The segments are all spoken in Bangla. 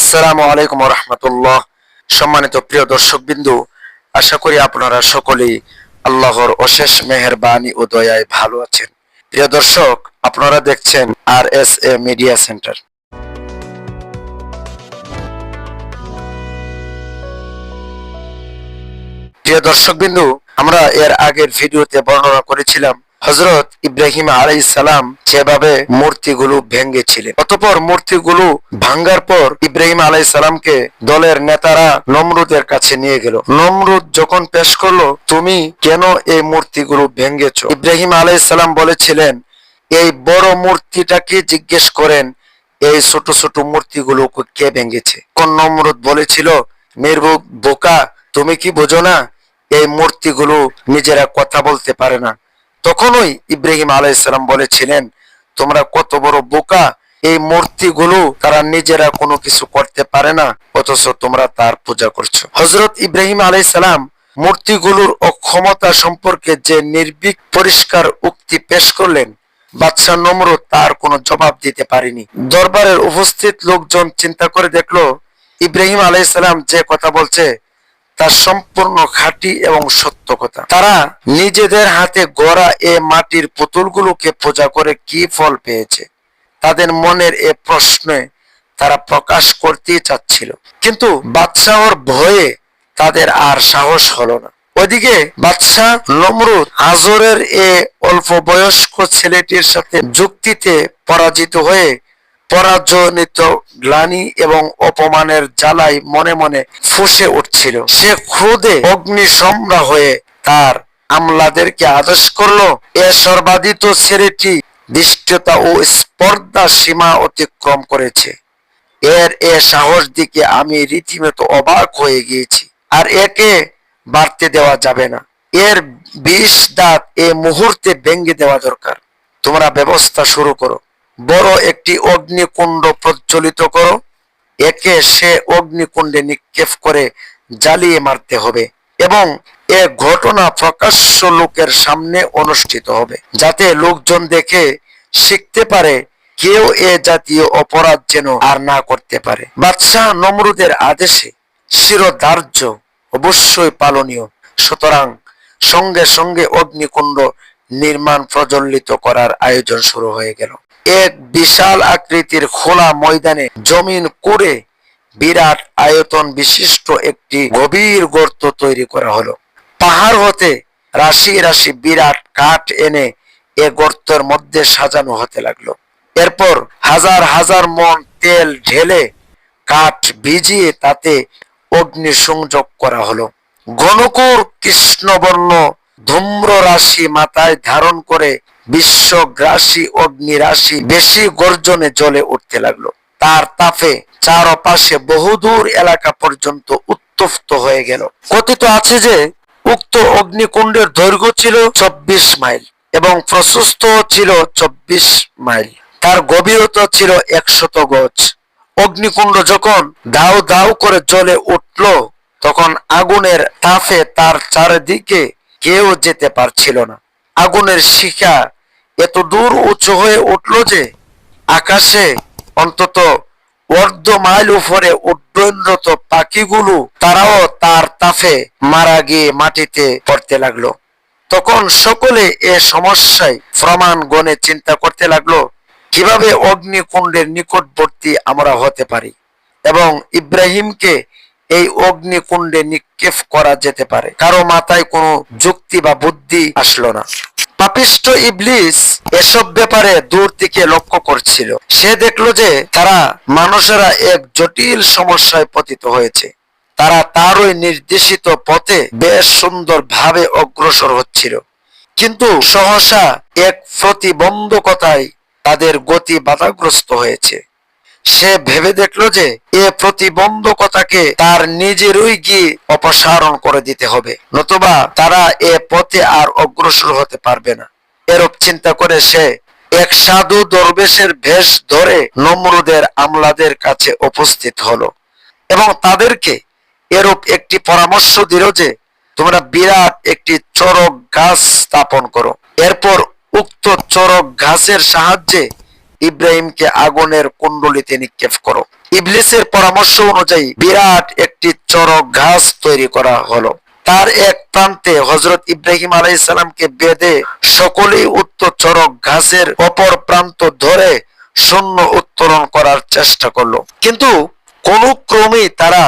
আসসালামু আলাইকুম ওয়া রাহমাতুল্লাহ। সম্মানিত প্রিয় দর্শকবৃন্দু, আশা করি আপনারা সকলেই আল্লাহর অশেষ মেহেরবানি ও দয়ায় ভালো আছেন। প্রিয় দর্শক, আপনারা দেখছেন RSA মিডিয়া সেন্টার। প্রিয় দর্শকবৃন্দু, আমরা এর আগের ভিডিওতে বর্ণনা করেছিলাম হযরত ইব্রাহিম আলাইহিস সালাম যেভাবে মূর্তিগুলো ভেঙেছিলেন। অতঃপর মূর্তিগুলো ভাঙ্গার পর ইব্রাহিম আলাইহিস সালামকে দলের নেতারা নমরুদের কাছে নিয়ে গেল। নমরুদ যখন পেশ করলো, তুমি কেন এই মূর্তিগুলো ভেঙেছো? ইব্রাহিম আলাইহিস সালাম বলেছিলেন, এই বড় মূর্তিটাকে জিজ্ঞেস করেন এই ছোট ছোট মূর্তিগুলো কে ভেঙেছে। কোন নমরুদ বলেছিল, নির্বোধ বোকা, তুমি কি বোঝো না এই মূর্তিগুলো নিজেরা কথা বলতে পারে না? তখনই ইব্রাহিম আলাইহিস সালাম বলেছিলেন, তোমরা কত বড় বোকা, এই মূর্তিগুলো তারা নিজেরা কোনো কিছু করতে পারে না, অথচ তোমরা তার পূজা করছো। হযরত ইব্রাহিম আলাইহিস সালাম মূর্তিগুলোর অক্ষমতা সম্পর্কে যে নির্ভীক পরিষ্কার উক্তি পেশ করলেন, বাদশাহ নমরুদ তার কোনো জবাব দিতে পারেনি। দরবারের উপস্থিত লোকজন চিন্তা করে দেখলো, ইব্রাহিম আলাইহিস সালাম যে কথা বলছে তা সম্পূর্ণ খাঁটি এবং সত্য কথা। তারা নিজেদের হাতে গড়া এ মাটির পুতুলগুলোকে পূজা করে কি ফল পেয়েছে? তাদের মনের এ প্রশ্নে তারা প্রকাশ করতেই চাচ্ছিল, কিন্তু বাদশাহর ভয়ে তাদের আর সাহস হলো না। ওইদিকে বাদশাহ নমরুদ হাজরের এ অল্প বয়স্ক ছেলেটির সাথে যুক্তিতে পরাজিত হয়ে পরাজয়নিত গ্লানি এবং অপমানের জ্বালায় মনে মনে ফুঁসে উঠছিল। সে ক্রোধে অগ্নিশম্রা হয়ে তার আমলাদেরকে আদেশ করলো, এ সর্বাধিত ছেলেটি ধৃষ্টতা ও স্পর্ধা সীমা অতিক্রম করেছে। এর এ সাহস দিকে আমি রীতিমতো অবাক হয়ে গিয়েছি, আর একে বাড়তে দেওয়া যাবে না। এর ২০ দাঁত এ মুহূর্তে ভেঙে দেওয়া দরকার। তোমরা ব্যবস্থা শুরু করো, বড় একটি অগ্নিকুণ্ড প্রজ্বলিত করো, একে সে অগ্নিকুণ্ডে নিক্ষেপ করে জ্বালিয়ে মারতে হবে এবং এ ঘটনা প্রকাশ্য লোকের সামনে অনুষ্ঠিত হবে, যাতে লোকজন দেখে শিখতে পারে কেউ এ জাতীয় অপরাধ যেন আর না করতে পারে। বাদশাহ নমরুদের আদেশে শিরোধার্য অবশ্যই পালনীয়, সুতরাং সঙ্গে সঙ্গে অগ্নিকুণ্ড নির্মাণ প্রজ্বলিত করার আয়োজন শুরু হয়ে গেল। এক বিশাল আকৃতির খোলা ময়দানে জমিন করে বিরাট আয়তন বিশিষ্ট একটি গভীর গর্ত তৈরি করা হলো। পাহাড় হতে রাশি রাশি বিরাট কাঠ এনে এ গর্তের মধ্যে সাজানো হতে লাগলো। এরপর হাজার হাজার মন তেল ঢেলে কাঠ ভিজিয়ে তাতে অগ্নি সংযোগ করা হলো। ঘনকুর কৃষ্ণবর্ণ ধূম্র রাশি মাথায় ধারণ করে বিশ্বগ্রাসী অগ্নিরাশি বেশি গর্জনে জ্বলে উঠতে লাগলো। তার তাপে চারপাশে বহুদূর এলাকা পর্যন্ত উত্তপ্ত হয়ে গেল। কথিত আছে যে উক্ত অগ্নিকুণ্ডের দৈর্ঘ্য ছিল ২৪ মাইল এবং প্রশস্ত ছিল ২৪ মাইল। তার গভীরতা ছিল ১০০ গজ। অগ্নিকুণ্ড যখন দাউ দাউ করে জ্বলে উঠল, তখন আগুনের তাপে তার চারিদিকে কেউ যেতে পারছিল না। আগুনের শিখা এত দূর উঁচু হয়ে উঠল যে আকাশে অন্তত অর্ধ মাইল উপরে উড্ডয়নরত পাখিগুলো তারাও তার তাপে মারা গিয়ে মাটিতে পড়তে লাগলো। তখন সকলে এ সমস্যায় প্রমাণ গণে চিন্তা করতে লাগলো, কিভাবে অগ্নিকুণ্ডের নিকটবর্তী আমরা হতে পারি এবং ইব্রাহিমকে এই অগ্নিকুণ্ডে নিক্ষেপ করা যেতে পারে। কারো মাথায় কোনো যুক্তি বা বুদ্ধি আসলো না। পাপিষ্ঠ ইবলিস এসব ব্যাপারে দূর থেকে লক্ষ্য করছিল। সে দেখলো যে তারা মানুষেরা এক জটিল সমস্যায় পতিত হয়েছে। তারা তারই নির্দেশিত পথে বেশ সুন্দর ভাবে অগ্রসর হচ্ছিল, কিন্তু সহসা এক প্রতিবন্ধকতায় তাদের গতি বাধাগ্রস্ত হয়েছে। সে ভেবে দেখলো যে এ প্রতিবন্ধকতাকে তার নিজেরই গিয়ে অপসারণ করে দিতে হবে, নতুবা তারা এ পথে আর অগ্রসর হতে পারবে না। এরূপ চিন্তা করে সে এক সাধু দরবেশের বেশ ধরে নমরুদের আমলাদের কাছে উপস্থিত হলো এবং তাদেরকে এরূপ একটি পরামর্শ দিল যে তোমরা বিরাট একটি চড়ক গাছ স্থাপন করো। এরপর উক্ত চড়ক গাছের সাহায্যে ইব্রাহিমকে আগুনের কুণ্ডলিতে নিক্ষেপ করো। ইবলিসের পরামর্শ অনুযায়ী বিরাট একটি চড়ক গাছ তৈরি করা হলো। তার এক প্রান্তে হযরত ইব্রাহিম আলাইহিস সালামকে বেঁধে সকলেই উক্ত চড়ক গাছের অপর প্রান্ত ধরে শূন্য উত্তোলন করার চেষ্টা করলো, কিন্তু কোনো ক্রমেই তারা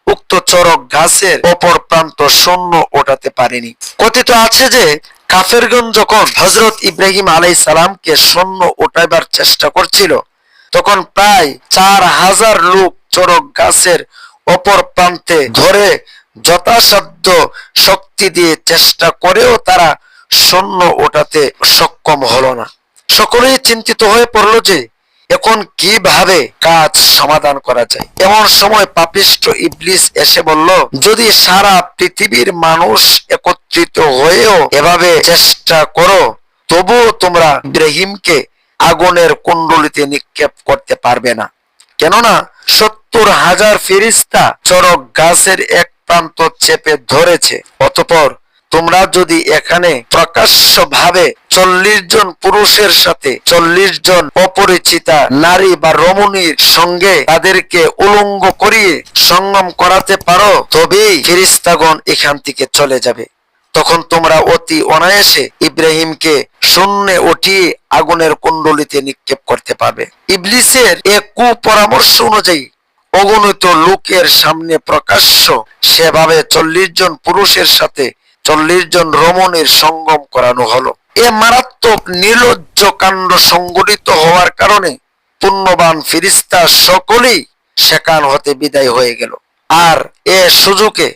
উক্ত চড়ক গাছের অপর প্রান্ত শূন্য ওঠাতে পারেনি। কথিত আছে যে কাফেরগণ যখন হযরত ইব্রাহিম আলাইহিস সালামকে শূন্য ওঠাবার চেষ্টা করছিল, তখন প্রায় 4000 লোক চড়ক গাছের অপর প্রান্তে ধরে যথাসাধ্য শক্তি দিয়ে চেষ্টা করেও তারা শূন্য ওঠাতে সক্ষম হলো না। সকলেই চিন্তিত হয়ে পড়ল যে এখন কিভাবে কাজ সমাধান করা যায়। এমন সময় পাপিষ্ঠ ইবলিস এসে বলল, যদি সারা পৃথিবীর মানুষ একত্রিত হয়েও এভাবে চেষ্টা করো, তবুও তোমরা ইব্রাহিমকে আগুনের কুণ্ডলিতে নিক্ষেপ করতে পারবে না, কেননা 70,000 ফেরেশতা চড়ক গাছের এক প্রান্ত চেপে ধরেছে। অতঃপর তোমরা যদি এখানে প্রকাশ্যভাবে 40 জন পুরুষের সাথে 40 জন অপরিচিতা নারী বা রমণীর সঙ্গে তাদেরকে উলঙ্গ করিয়ে সঙ্গম করাতে পারো, তবেই ফেরেশতাগণ এখান থেকে চলে যাবে। তখন তোমরা অতি অনায়াসে ইব্রাহিমকে শূন্যে উঠিয়ে আগুনের কুণ্ডলিতে নিক্ষেপ করতে পারবে। ইবলিসের এক কুপরামর্শ অনুযায়ী অগণিত লোকের সামনে প্রকাশ্য সেভাবে 40 জন পুরুষের সাথে 40 জন রমণীর সঙ্গম করানো হলো। এ মারাত্মক নির্লজ্জ কাণ্ড সংঘটিত হওয়ার কারণে পুণ্যবান ফেরেশতা সকলেই সেখান হতে বিদায় হয়ে গেল। আর এ সুযোগে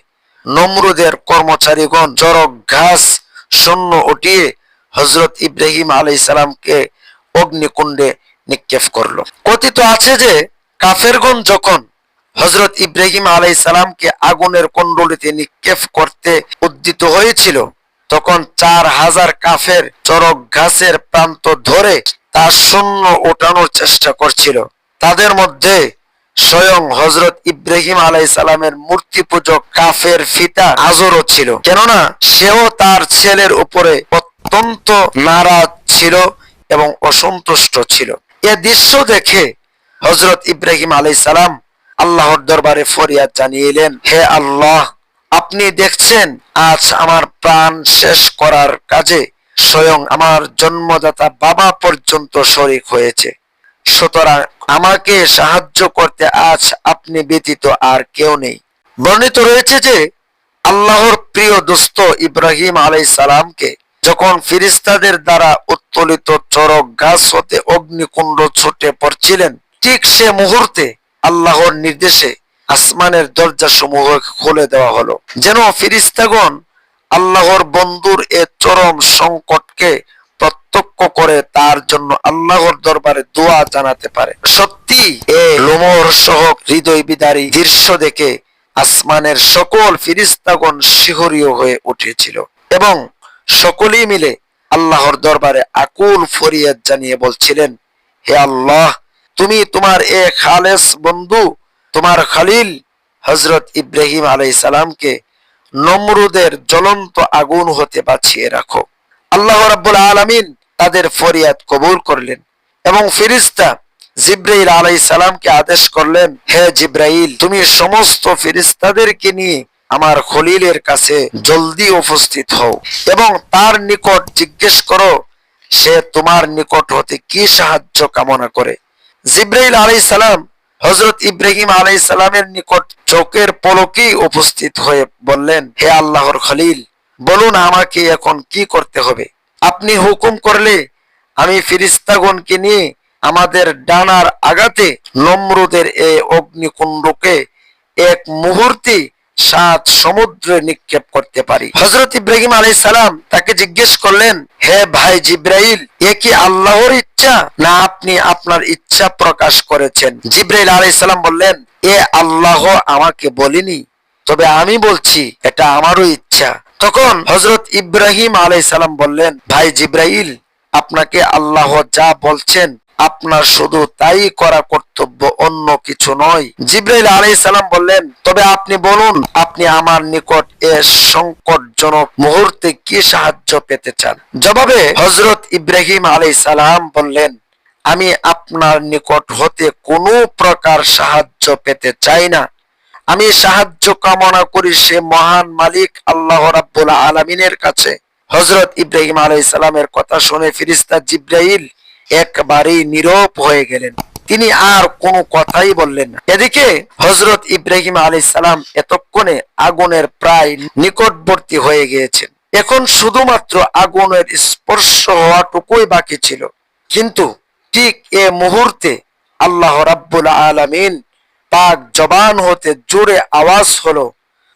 নমরুদের কর্মচারীগণ চড়ক গাছ শূন্য উঠিয়ে হযরত ইব্রাহিম আলাইহিস সালামকে অগ্নিকুণ্ডে নিক্ষেপ করলো। কথিত আছে যে কাফেরগণ যখন হযরত ইব্রাহিম আলাইহিস সালামকে আগুনের কুণ্ডলিতে নিক্ষেপ করতে উদ্যত হয়েছিল, তখন 4000 কাফের চড়ক গাছের প্রান্ত ধরে তা শূন্য ওঠানোর চেষ্টা করছিল। তাদের মধ্যে স্বয়ং হযরত ইব্রাহিম আলাইহিস সালামের মূর্তি পূজক কাফের পিতা আজরও ছিল, কেননা সেও তার ছেলের উপরে অত্যন্ত নারাজ ছিল এবং অসন্তুষ্ট ছিল। এ দৃশ্য দেখে হযরত ইব্রাহিম আলাইহিস সালাম আল্লাহর দরবারে ফরিয়াদ জানিয়েলেন, হে আল্লাহ, আপনি দেখছেন আজ আমার প্রাণ শেষ করার কাজে স্বয়ং আমার জন্মদাতা বাবা পর্যন্ত শরীক হয়েছে, সুতরাং আমাকে সাহায্য করতে আজ আপনি ব্যতীত আর কেউ নেই। বর্ণিত রয়েছে যে আল্লাহর প্রিয় দোস্ত ইব্রাহিম আলাইহিস সালামকে যখন ফেরেশতাদের দ্বারা উত্তোলিত চড়ক গাছ হতে অগ্নিকুণ্ড ছুটে পড়ছিলেন, ঠিক সে মুহূর্তে আল্লাহর নির্দেশে আসমানের দরজা সমূহ খুলে দেওয়া হলো, যেন ফেরেশতাগণ আল্লাহর বন্ধুর এ চরম সংকটকে প্রত্যক্ষ করে তার জন্য আল্লাহর দরবারে দোয়া জানাতে পারে। সত্যি এ লোমহর্ষক হৃদয় বিদারী দৃশ্য দেখে আসমানের সকল ফেরেশতাগণ শিহরিত হয়ে উঠেছিল এবং সকলেই মিলে আল্লাহর দরবারে আকুল ফরিয়াদ জানিয়ে বলছিলেন, হে আল্লাহ, তুমি তোমার এ খালেস বন্ধু, তোমার খলিল হযরত ইব্রাহিম আলাইহিস সালামকে নমরুদের জ্বলন্ত আগুন হতে বাঁচিয়ে রাখো। আল্লাহ রাব্বুল আলামিন তাদের ফরিয়াদ কবুল করলেন এবং ফেরেশতা জিবরাইল আলাইহিস সালামকে আদেশ করলেন, হে জিবরাইল, তুমি সমস্ত ফেরেশতাদেরকে নিয়ে আমার খলিলের কাছে জলদি উপস্থিত হও এবং তার নিকট জিজ্ঞেস করো সে তোমার নিকট হতে কি সাহায্য কামনা করে। জিবরাইল আলাইহিস সালাম হযরত ইব্রাহিম আলাইহিস সালামের নিকট চোখের পলকেই উপস্থিত হয়ে বললেন, হে আল্লাহর খলিল, বলুন আমাকে এখন কি করতে হবে। আপনি হুকুম করলে আমি ফেরেশতাগণকে নিয়ে আমাদের ডানার আঘাতে নমরুদের এই অগ্নিকুণ্ডকে এক মুহূর্তে 7 সমুদ্রে নিক্ষেপ করতে পারি। হযরত ইব্রাহিম আলাইহিস সালাম তাকে জিজ্ঞেস করলেন, হে ভাই জিবরাইল, এ কি আল্লাহর ইচ্ছা না আপনি আপনার ইচ্ছা প্রকাশ করেছেন? জিবরাইল আলাইহিস সালাম বললেন, এ আল্লাহ আমাকে বলেনি, তবে আমি বলছি এটা আমারও ইচ্ছা। তখন হযরত ইব্রাহিম আলাইহিস সালাম বললেন, ভাই জিবরাইল, আপনাকে আল্লাহ যা বলছেন আপনার শুধু তাই করা কর্তব্য, অন্য কিছু নয়। জিবরাইল আলাইহিস সালাম বললেন, তবে আপনি বলুন আপনি আমার নিকট এ সংকটজনক মুহূর্তে কি সাহায্য পেতে চান। জবাবে হযরত ইব্রাহিম আলাইহিস সালাম বললেন, আমি আপনার নিকট হতে কোনো প্রকার সাহায্য পেতে চাই না। আমি সাহায্য কামনা করি সে মহান মালিক আল্লাহ রাব্বুল আলামিনের কাছে। হযরত ইব্রাহিম আলাইহিস সালামের কথা শুনে ফেরেশতা জিবরাইল একবারেই নীরব হয়ে গেলেন। তিনি আর কোনো কথাই বললেন না। এদিকে হযরত ইব্রাহিম আলাইহিস সালাম এতক্ষণে আগুনের প্রায় নিকটবর্তী হয়ে গিয়েছেন। এখন শুধুমাত্র আগুনের স্পর্শ হওয়াটুকুই বাকি ছিল। কিন্তু ঠিক এ মুহূর্তে আল্লাহ রাব্বুল আলামিন পাক জবান হতে জোরে আওয়াজ হলো,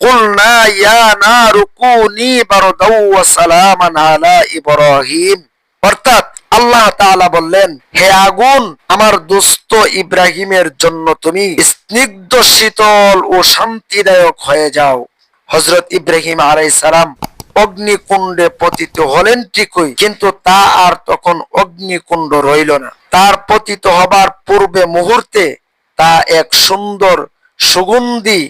কুলনা ইয়া নারু কুনি বারদাও ওয়া সালামান আলা ইব্রাহিম। অর্থাৎ আল্লাহ তাআলা বললেন, হে আগুন, আমার দোস্ত ইব্রাহিমের জন্য তুমি স্নিগ্ধ, শীতল ও শান্তিদায়ক হয়ে যাও। হযরত ইব্রাহিম আলাইহিস সালাম অগ্নিকুণ্ডে পতিত হলেন ঠিকই, কিন্তু তা আর তখন অগ্নিকুণ্ড রইল না। তার পতিত হবার পূর্বে মুহূর্তে তা এক সুন্দর সুগন্ধি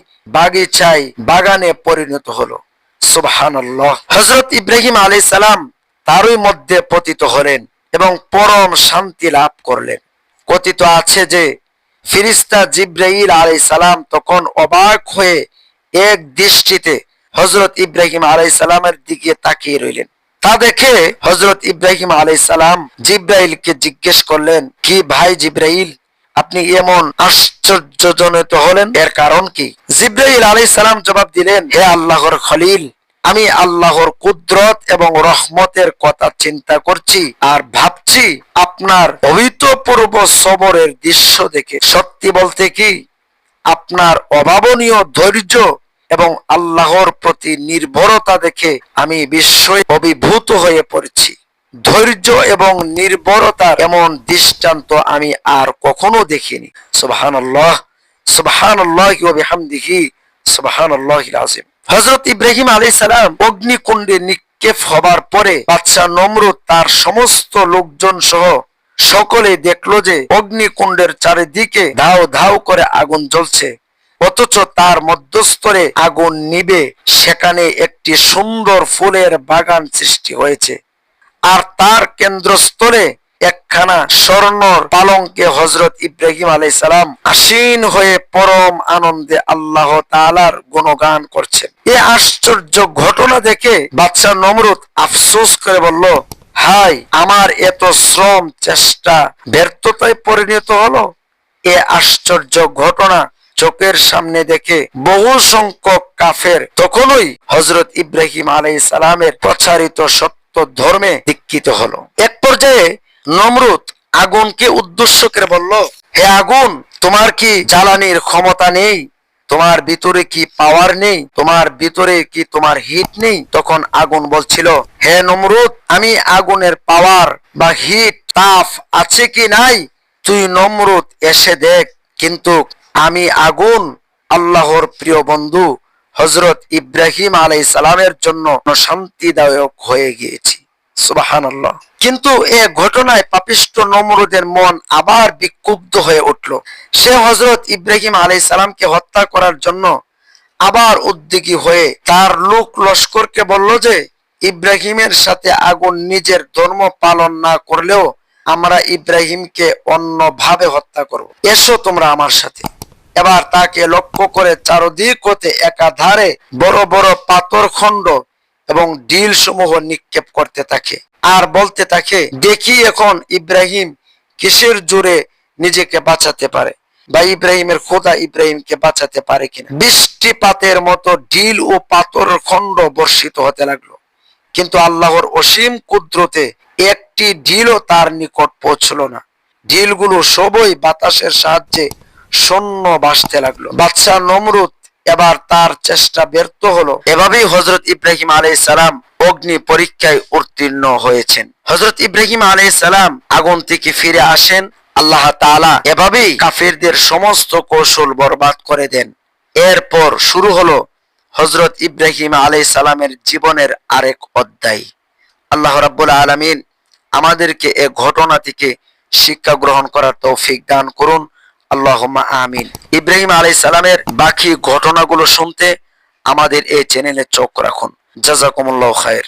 বাগানে পরিণত হলো। সুবহানাল্লাহ। হযরত ইব্রাহিম আলাইহিস সালাম তারই মধ্যে পতিত হলেন এবং পরম শান্তি লাভ করলেন। কথিত আছে যে ফেরেশতা জিবরাইল আলাইহিস সালাম তখন অবাক হয়ে এক দৃষ্টিতে হযরত ইব্রাহিম আলাইহিস সালামের দিকে তাকিয়ে রইলেন। তা দেখে হযরত ইব্রাহিম আলাইহিস সালাম জিবরাইলকে জিজ্ঞেস করলেন, কি ভাই জিবরাইল, আপনি এমন আশ্চর্যজনিত হলেন, এর কারণ কি? জিবরাইল আলাইহিস সালাম জবাব দিলেন, হে আল্লাহর খলিল, আমি আল্লাহর কুদরত এবং রহমতের কথা চিন্তা করছি আর ভাবছি আপনার অভূতপূর্ব সবরের দৃশ্য দেখে। সত্যি বলতে কি, আপনার অভাবনীয় ধৈর্য এবং আল্লাহর প্রতি নির্ভরতা দেখে আমি বিস্ময়ে অভিভূত হয়ে পড়েছি। ধৈর্য এবং নির্ভরতার এমন দৃষ্টান্ত আমি আর কখনো দেখিনি। সুবহানাল্লাহ, সুবহানাল্লাহি ওয়া বিহামদিহি, সুবহানাল্লাহিল আযীম। হযরত ইব্রাহিম আলাইহিস সালাম অগ্নিকুণ্ডে নিক্ষেপ হবার পরে বাদশা নমরুদ তার সমস্ত লোকজন সহ সকলে দেখলো যে অগ্নিকুণ্ডের চারিদিকে ধাও ধাও করে আগুন জ্বলছে, অথচ তার মধ্যস্থলে আগুন নিবে সেখানে একটি সুন্দর ফুলের বাগান সৃষ্টি হয়েছে। আর তার কেন্দ্রস্থলে একখানা স্বর্ণর পালঙ্কে হযরত ইব্রাহিম আলাইহিস সালাম আসীন হয়ে পরম আনন্দে আল্লাহ তাআলার গুণগান করছেন। এই আশ্চর্য ঘটনা দেখে বাদশা নমরুদ আফসোস করে বলল, হায়, আমার এত শ্রম চেষ্টা ব্যর্থতায় পরিণত হলো। এই আশ্চর্য ঘটনা চোখের সামনে দেখে বহু সংখ্যক কাফের তখনই হযরত ইব্রাহিম আলাইহিস সালামের প্রচারিত সত্য ধর্মে দীক্ষিত হলো। এক পর্যায়ে নমরুদ আগুনকে উদ্দেশ্য করে বলল, হে আগুন, তোমার কি জ্বালানির ক্ষমতা নেই? তোমার ভিতরে কি পাওয়ার নেই? তোমার ভিতরে কি তোমার হিট নেই? তখন আগুন বলছিল, হে নমরুদ, আমি আগুনের পাওয়ার বা হিট, তাপ আছে কি নাই তুই নমরুদ এসে দেখ। কিন্তু আমি আগুন আল্লাহর প্রিয় বন্ধু হযরত ইব্রাহিম আলাইহিস সালামের জন্য শান্তিদায়ক হয়ে গিয়েছি। সুবহানাল্লাহ। কিন্তু এ ঘটনায় পাপিষ্ঠ নমরুদের মন আবার বিক্ষুব্ধ হয়ে উঠল। সে হযরত ইব্রাহিম আলাইহিস সালামকে হত্যা করার জন্য আবার উদ্যোগী হয়ে তার লোক লস্করকে বলল যে, ইব্রাহিমের সাথে আগুন নিজের ধর্ম পালন না করলেও আমরা ইব্রাহিমকে অন্যভাবে হত্যা করব, এসো তোমরা আমার সাথে। এবার তাকে লক্ষ্য করে চারদিক হতে একাধারে বড় বড় পাথর খণ্ড এবং ঢিল সমূহ নিক্ষেপ করতে থাকে আর বলতে থাকে, দেখি এখন ইব্রাহিম কিসের জোরে নিজেকে বাঁচাতে পারে, বা ইব্রাহিমের খোদা ইব্রাহিমকে বাঁচাতে পারে কিনা। বৃষ্টিপাতের মতো ঢিল ও পাথর খণ্ড বর্ষিত হতে লাগলো, কিন্তু আল্লাহর অসীম কুদরতে একটি ঢিলও তার নিকট পৌঁছল না। ঢিলগুলো সবই বাতাসের সাহায্যে শূন্য ভাসতে লাগলো। বাদশা নমরুদ এবার তার চেষ্টা ব্যর্থ হলো। এভাবেই হযরত ইব্রাহিম আলাইহিস সালাম অগ্নি পরীক্ষায় উত্তীর্ণ হয়েছেন। হযরত ইব্রাহিম আলাইহিস সালাম আগুন থেকে ফিরে আসেন। আল্লাহ তাআলা এভাবেই কাফিরদের সমস্ত কৌশল বরবাদ করে দেন। এরপর শুরু হলো হযরত ইব্রাহিম আলাইহিস সালামের জীবনের আরেক অধ্যায়। আল্লাহ রাব্বুল আলামিন আমাদেরকে এই ঘটনা থেকে শিক্ষা গ্রহণ করার তৌফিক দান করুন। আল্লাহুম্মা আমিন। ইব্রাহিম আলাইহিস সালামের বাকি ঘটনাগুলো শুনতে আমাদের এই চ্যানেলে চোখ রাখুন। জাযাকুমুল্লাহু খায়র।